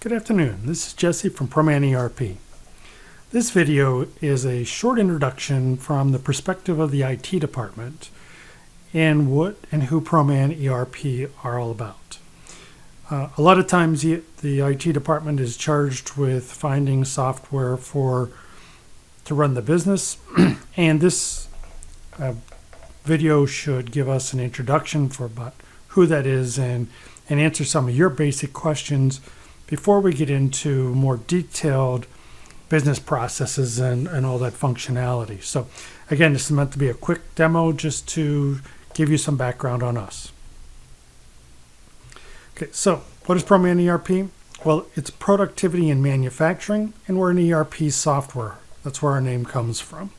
Good afternoon, this is Jesse from Proman ERP. This video is a short introduction from the perspective of the IT department and what and who Proman ERP are all about. A lot of times the IT department is charged with finding software to run the business, and this video should give us an introduction for about who that is and answer some of your basic questions before we get into more detailed business processes and all that functionality. So again, this is meant to be a quick demo just to give you some background on us. Okay, so what is Proman ERP? Well, it's productivity in manufacturing, and we're an ERP software. That's where our name comes from.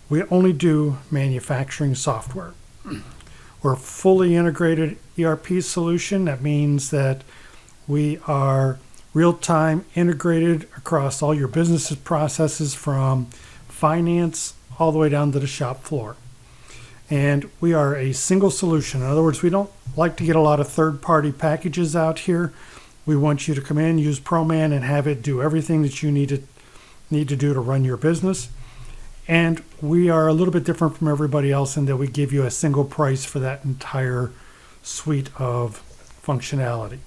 We only do manufacturing software. We're a fully integrated ERP solution. That means that we are real-time integrated across all your business processes from finance all the way down to the shop floor. And we are a single solution. In other words, we don't like to get a lot of third-party packages out here. We want you to come in, use Proman, and have it do everything that you need to do to run your business. And we are a little bit different from everybody else in that we give you a single price for that entire suite of functionality.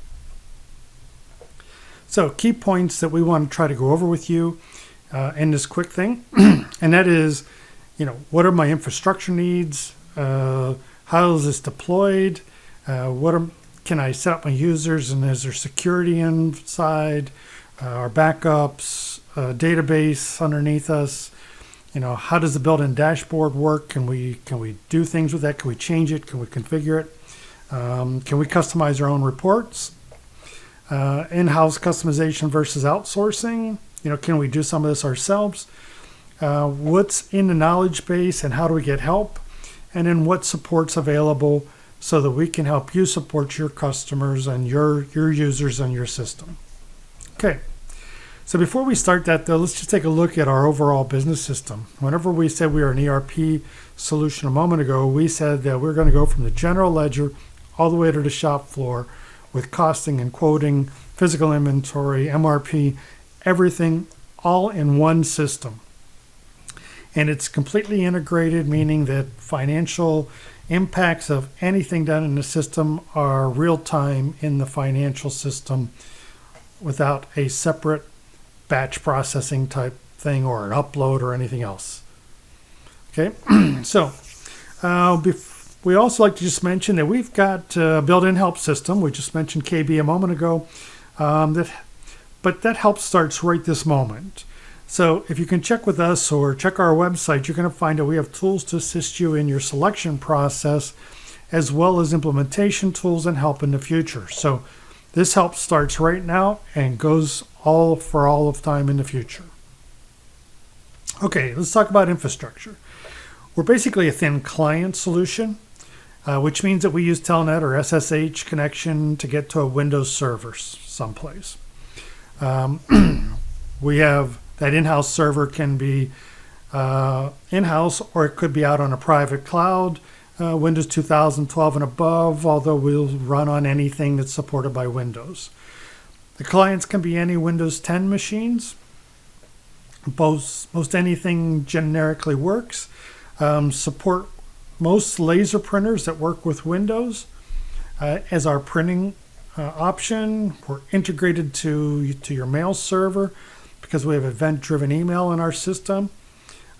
So key points that we want to try to go over with you in this quick thing, and that is, what are my infrastructure needs? How is this deployed? Can I set up my users, and is there security inside? Our backups, database underneath us. How does the built-in dashboard work? Can we do things with that? Can we change it? Can we configure it? Can we customize our own reports? In-house customization versus outsourcing. Can we do some of this ourselves? What's in the knowledge base and how do we get help? And then what support's available so that we can help you support your customers and your users on your system. Okay. So before we start that though, let's just take a look at our overall business system. Whenever we said we were an ERP solution a moment ago, we said that we're going to go from the general ledger all the way to the shop floor with costing and quoting, physical inventory, MRP, everything all in one system. And it's completely integrated, meaning that financial impacts of anything done in the system are real time in the financial system without a separate batch processing type thing or an upload or anything else. Okay, so we also like to just mention that we've got a built-in help system. We just mentioned KB a moment ago, but that help starts right this moment. So if you can check with us or check our website, you're going to find that we have tools to assist you in your selection process, as well as implementation tools and help in the future. So this help starts right now and goes all of time in the future. Okay, let's talk about infrastructure. We're basically a thin client solution, which means that we use Telnet or SSH connection to get to a Windows server someplace. We have that in-house server can be in-house, or it could be out on a private cloud, Windows 2012 and above, although we'll run on anything that's supported by Windows. The clients can be any Windows 10 machines. Most anything generically works. Support most laser printers that work with Windows as our printing option. We're integrated to your mail server because we have event-driven email in our system.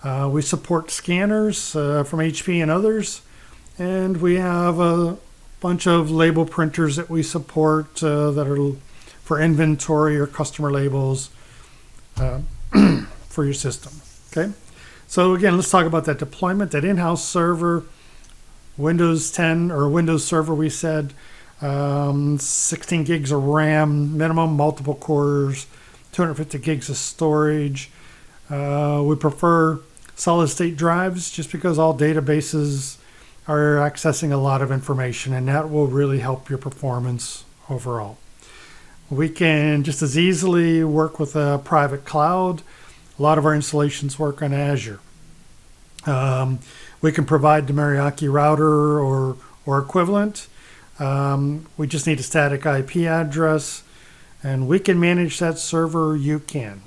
We support scanners from HP and others, and we have a bunch of label printers that we support that are for inventory or customer labels for your system. Okay, so again, let's talk about that deployment, that in-house server, Windows 10 or Windows Server. We said 16 gigs of RAM minimum, multiple cores, 250 gigs of storage. We prefer solid state drives just because all databases are accessing a lot of information, and that will really help your performance overall. We can just as easily work with a private cloud. A lot of our installations work on Azure. We can provide the Meraki router or equivalent. We just need a static IP address. and we can manage that server. You can.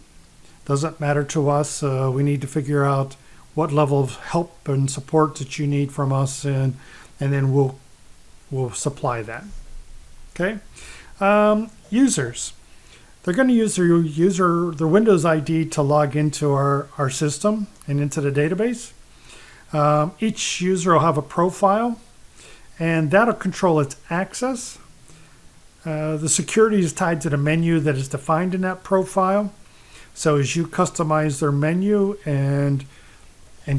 Doesn't matter to us. We need to figure out what level of help and support that you need from us, and then we'll supply that. Okay. Users. They're going to use their Windows ID to log into our system and into the database. Each user will have a profile, and that'll control its access. The security is tied to the menu that is defined in that profile. So as you customize their menu and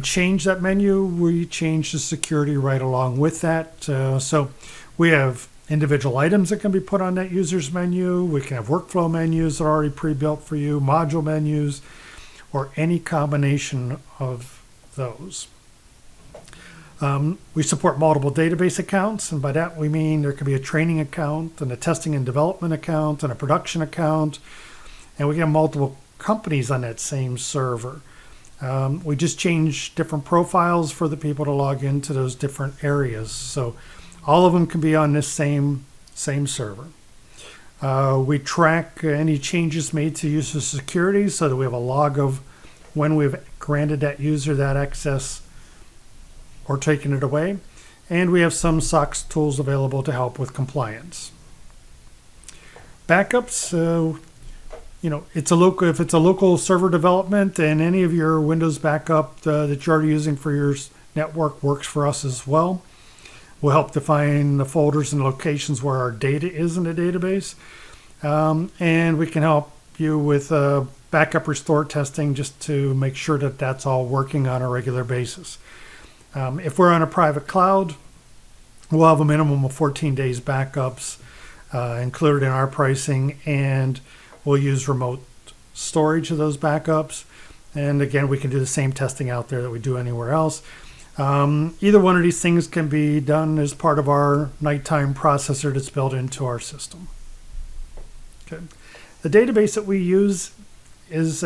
change that menu, we change the security right along with that. So we have individual items that can be put on that user's menu. We can have workflow menus that are already pre-built for you, module menus, or any combination of those. We support multiple database accounts, and by that we mean there could be a training account and a testing and development account and a production account, and we can have multiple companies on that same server. We just change different profiles for the people to log into those different areas. So all of them can be on this same server. We track any changes made to user security so that we have a log of when we've granted that user that access or taken it away. And we have some SOX tools available to help with compliance. Backups, if it's a local server development, and any of your Windows backup that you're already using for your network works for us as well. We'll help define the folders and locations where our data is in the database. And we can help you with backup restore testing just to make sure that that's all working on a regular basis. If we're on a private cloud, we'll have a minimum of 14 days backups included in our pricing, and we'll use remote storage of those backups. And again, we can do the same testing out there that we do anywhere else. Either one of these things can be done as part of our nighttime processor that's built into our system. Okay. The database that we use is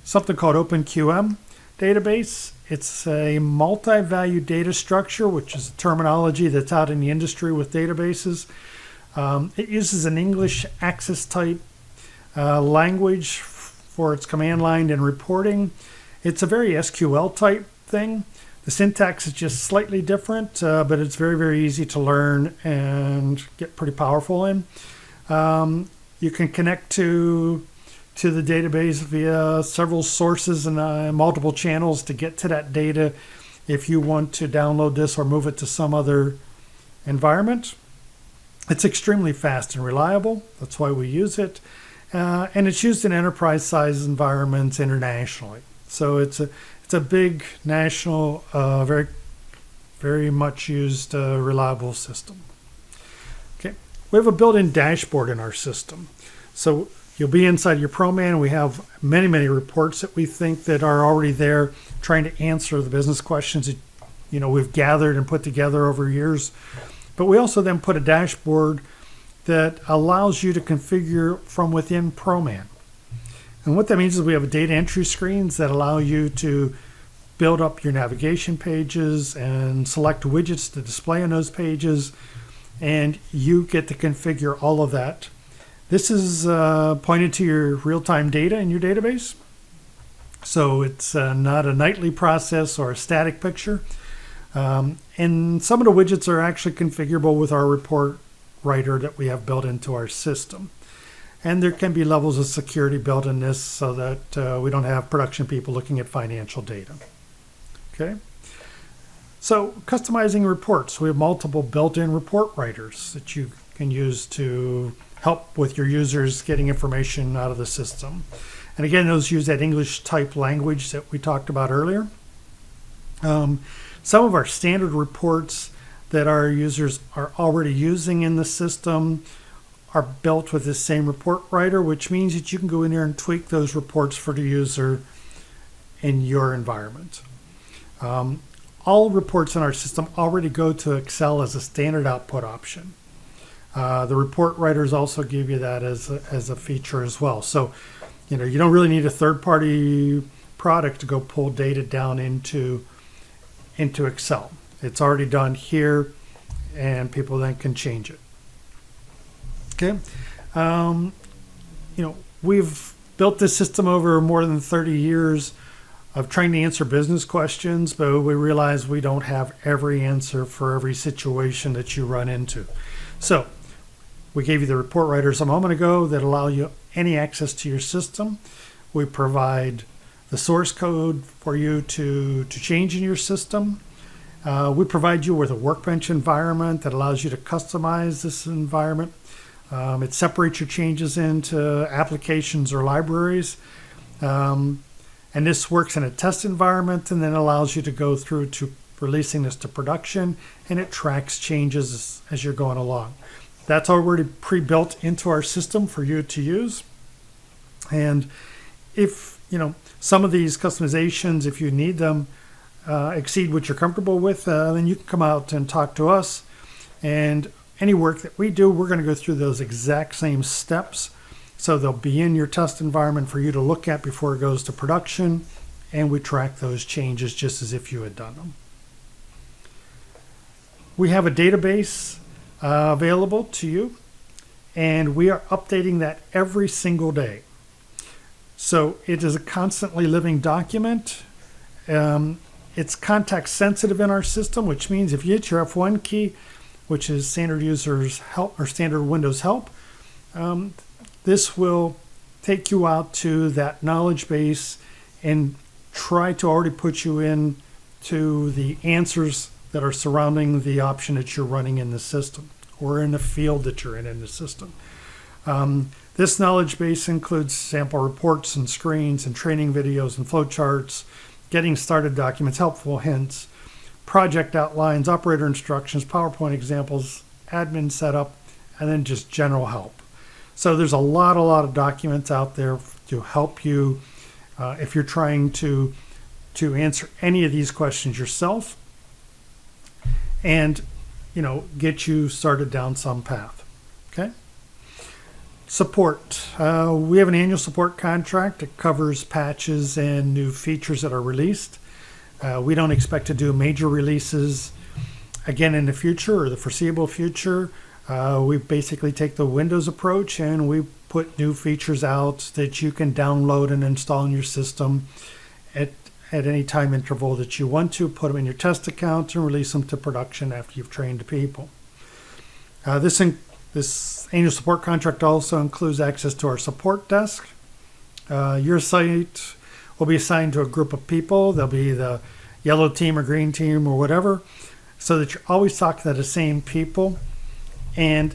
something called OpenQM database. It's a multi-value data structure, which is a terminology that's out in the industry with databases. It uses an English access type language for its command line and reporting. It's a very SQL type thing. The syntax is just slightly different, but it's very, very easy to learn and get pretty powerful in. You can connect to the database via several sources and multiple channels to get to that data if you want to download this or move it to some other environment. It's extremely fast and reliable. That's why we use it. And it's used in enterprise-sized environments internationally. So it's a big national, very, very much used, reliable system. Okay, we have a built-in dashboard in our system. So you'll be inside your Proman. We have many, many reports that we think that are already there, trying to answer the business questions that we've gathered and put together over years. But we also then put a dashboard that allows you to configure from within Proman. And what that means is we have data entry screens that allow you to build up your navigation pages and select widgets to display on those pages, and you get to configure all of that. This is pointed to your real-time data in your database. So it's not a nightly process or a static picture. And some of the widgets are actually configurable with our report writer that we have built into our system. And there can be levels of security built in this so that we don't have production people looking at financial data. Okay. So customizing reports. We have multiple built-in report writers that you can use to help with your users getting information out of the system. And again, those use that English type language that we talked about earlier. Some of our standard reports that our users are already using in the system are built with this same report writer, which means that you can go in there and tweak those reports for the user in your environment. All reports in our system already go to Excel as a standard output option. The report writers also give you that as a feature as well. So, you don't really need a third-party product to go pull data down into Excel. It's already done here, and people then can change it. Okay. we've built this system over more than 30 years of trying to answer business questions, but we realize we don't have every answer for every situation that you run into. So we gave you the report writers a moment ago that allow you any access to your system. We provide the source code for you to change in your system. We provide you with a workbench environment that allows you to customize this environment. It separates your changes into applications or libraries. And this works in a test environment and then allows you to go through to releasing this to production, and it tracks changes as you're going along. That's already pre-built into our system for you to use. And if, some of these customizations, if you need them, exceed what you're comfortable with, then you can come out and talk to us. And any work that we do, we're going to go through those exact same steps. So they'll be in your test environment for you to look at before it goes to production, and we track those changes just as if you had done them. We have a database available to you, and we are updating that every single day. So it is a constantly living document. It's context sensitive in our system, which means if you hit your F1 key, which is standard users help or standard Windows help, this will take you out to that knowledge base and try to already put you in to the answers that are surrounding the option that you're running in the system or in the field that you're in the system. This knowledge base includes sample reports and screens and training videos and flowcharts, getting started documents, helpful hints, project outlines, operator instructions, PowerPoint examples, admin setup, and then just general help. So there's a lot of documents out there to help you if you're trying to answer any of these questions yourself and, get you started down some path. Okay. Support. We have an annual support contract that covers patches and new features that are released. We don't expect to do major releases again in the future or the foreseeable future. We basically take the Windows approach and we put new features out that you can download and install in your system at any time interval that you want to, put them in your test account and release them to production after you've trained people. This annual support contract also includes access to our support desk. Your site will be assigned to a group of people. They'll be the yellow team or green team or whatever, so that you're always talking to the same people and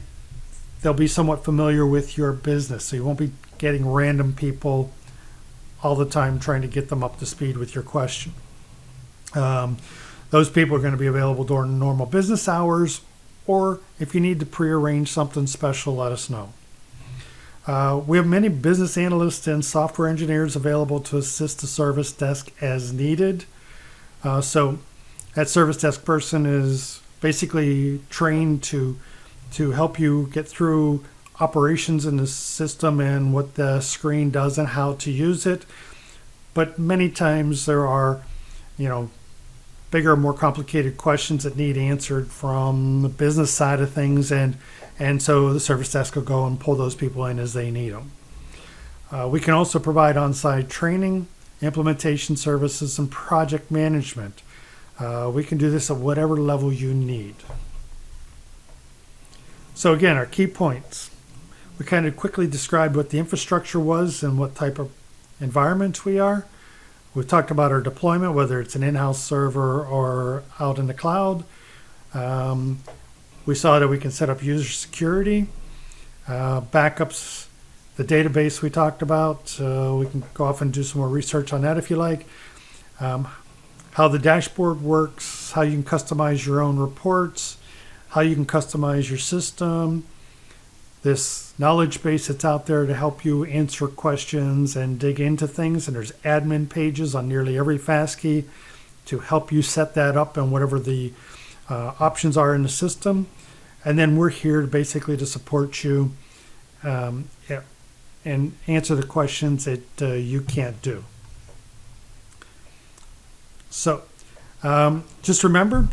they'll be somewhat familiar with your business. So you won't be getting random people all the time trying to get them up to speed with your question. Those people are going to be available during normal business hours, or if you need to prearrange something special, let us know. We have many business analysts and software engineers available to assist the service desk as needed. So that service desk person is basically trained to help you get through operations in the system and what the screen does and how to use it. But many times there are, bigger, more complicated questions that need answered from the business side of things, and so the service desk will go and pull those people in as they need them. We can also provide on-site training, implementation services, and project management. We can do this at whatever level you need. So again, our key points. We kind of quickly described what the infrastructure was and what type of environment we are. We talked about our deployment, whether it's an in-house server or out in the cloud. We saw that we can set up user security, backups, the database we talked about. We can go off and do some more research on that if you like. How the dashboard works, how you can customize your own reports, how you can customize your system, this knowledge base that's out there to help you answer questions and dig into things. And there's admin pages on nearly every FASTKey to help you set that up and whatever the options are in the system. And then we're here basically to support you and answer the questions that you can't do. So just remember,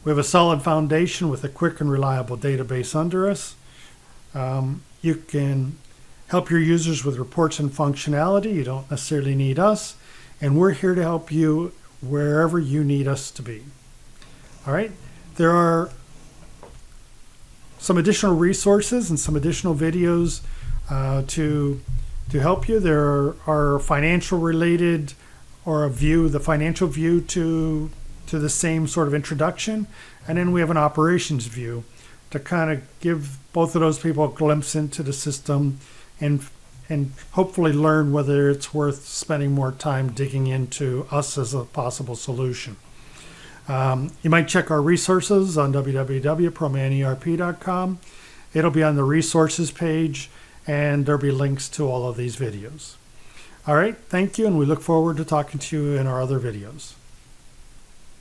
we have a solid foundation with a quick and reliable database under us. You can help your users with reports and functionality. You don't necessarily need us, and we're here to help you wherever you need us to be. All right, there are some additional resources and some additional videos to help you. There are financial related, or the financial view to the same sort of introduction, and then we have an operations view to kind of give both of those people a glimpse into the system and hopefully learn whether it's worth spending more time digging into us as a possible solution. You might check our resources on www.PromanERP.com. It'll be on the resources page, and there'll be links to all of these videos. All right, thank you, and we look forward to talking to you in our other videos.